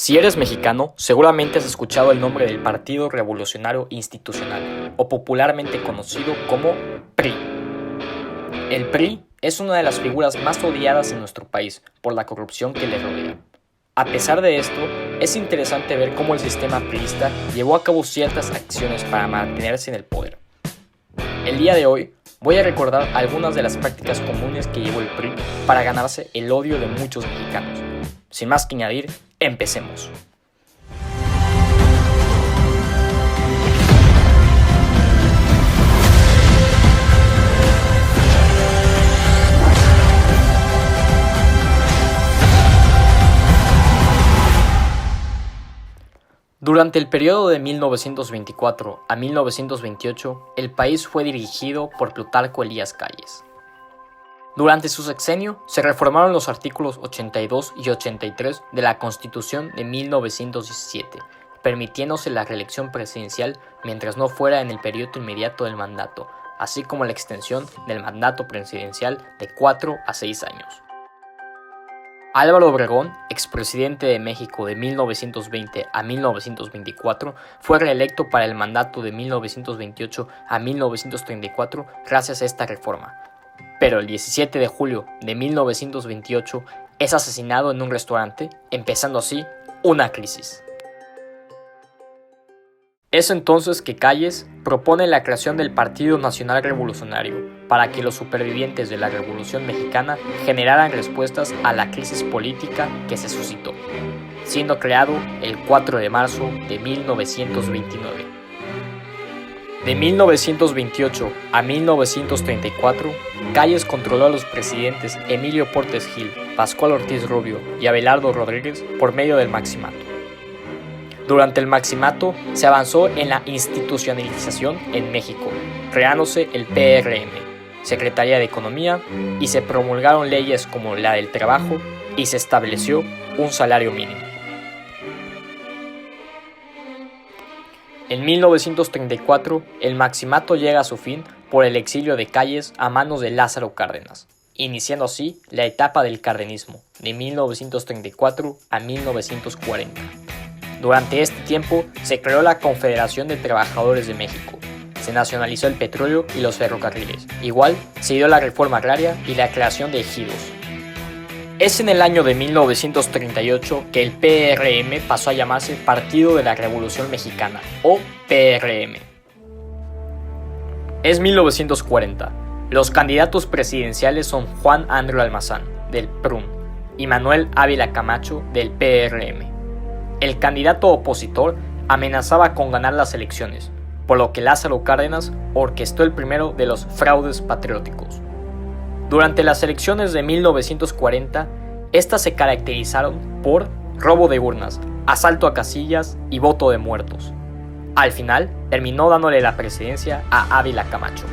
Si eres mexicano, seguramente has escuchado el nombre del Partido Revolucionario Institucional, o popularmente conocido como PRI. El PRI es una de las figuras más odiadas en nuestro país por la corrupción que le rodea. A pesar de esto, es interesante ver cómo el sistema priista llevó a cabo ciertas acciones para mantenerse en el poder. El día de hoy voy a recordar algunas de las prácticas comunes que llevó el PRI para ganarse el odio de muchos mexicanos. Sin más que añadir, empecemos. Durante el periodo de 1924 a 1928, el país fue dirigido por Plutarco Elías Calles. Durante su sexenio, se reformaron los artículos 82 y 83 de la Constitución de 1917, permitiéndose la reelección presidencial mientras no fuera en el periodo inmediato del mandato, así como la extensión del mandato presidencial de 4 a 6 años. Álvaro Obregón, expresidente de México de 1920 a 1924, fue reelecto para el mandato de 1928 a 1934 gracias a esta reforma. Pero el 17 de julio de 1928 es asesinado en un restaurante, empezando así una crisis. Es entonces que Calles propone la creación del Partido Nacional Revolucionario para que los supervivientes de la Revolución Mexicana generaran respuestas a la crisis política que se suscitó, siendo creado el 4 de marzo de 1929. De 1928 a 1934, Calles controló a los presidentes Emilio Portes Gil, Pascual Ortiz Rubio y Abelardo Rodríguez por medio del Maximato. Durante el Maximato se avanzó en la institucionalización en México, creándose el PRM, Secretaría de Economía, y se promulgaron leyes como la del trabajo y se estableció un salario mínimo. En 1934, el Maximato llega a su fin por el exilio de Calles a manos de Lázaro Cárdenas, iniciando así la etapa del cardenismo, de 1934 a 1940. Durante este tiempo se creó la Confederación de Trabajadores de México, se nacionalizó el petróleo y los ferrocarriles, igual se dio la reforma agraria y la creación de ejidos. Es en el año de 1938 que el PRM pasó a llamarse Partido de la Revolución Mexicana, o PRM. Es 1940. Los candidatos presidenciales son Juan Andreu Almazán, del PRUM, y Manuel Ávila Camacho, del PRM. El candidato opositor amenazaba con ganar las elecciones, por lo que Lázaro Cárdenas orquestó el primero de los fraudes patrióticos. Durante las elecciones de 1940, estas se caracterizaron por robo de urnas, asalto a casillas y voto de muertos. Al final, terminó dándole la presidencia a Ávila Camacho.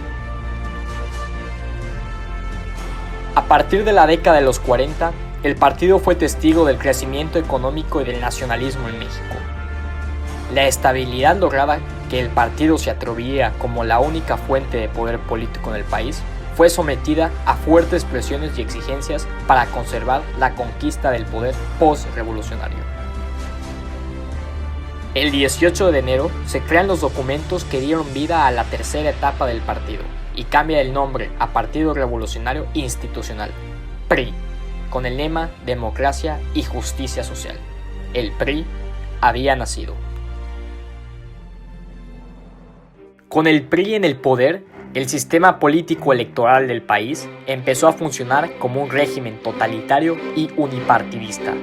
A partir de la década de los 40, el partido fue testigo del crecimiento económico y del nacionalismo en México. La estabilidad lograda que el partido se atribuía como la única fuente de poder político en el país fue sometida a fuertes presiones y exigencias para conservar la conquista del poder post-revolucionario. El 18 de enero se crean los documentos que dieron vida a la tercera etapa del partido y cambia el nombre a Partido Revolucionario Institucional, PRI, con el lema Democracia y Justicia Social. El PRI había nacido. Con el PRI en el poder, el sistema político electoral del país empezó a funcionar como un régimen totalitario y unipartidista.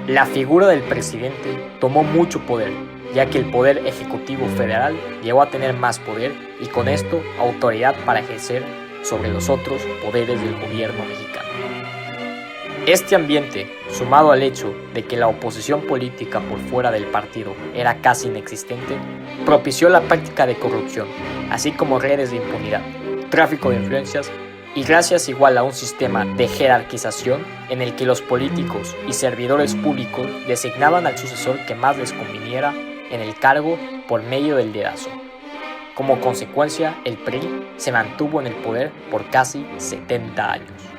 La figura del presidente tomó mucho poder, ya que el Poder Ejecutivo Federal llegó a tener más poder y con esto autoridad para ejercer sobre los otros poderes del gobierno mexicano. Este ambiente, sumado al hecho de que la oposición política por fuera del partido era casi inexistente, propició la práctica de corrupción, así como redes de impunidad, tráfico de influencias y gracias igual a un sistema de jerarquización en el que los políticos y servidores públicos designaban al sucesor que más les conviniera en el cargo por medio del dedazo. Como consecuencia, el PRI se mantuvo en el poder por casi 70 años.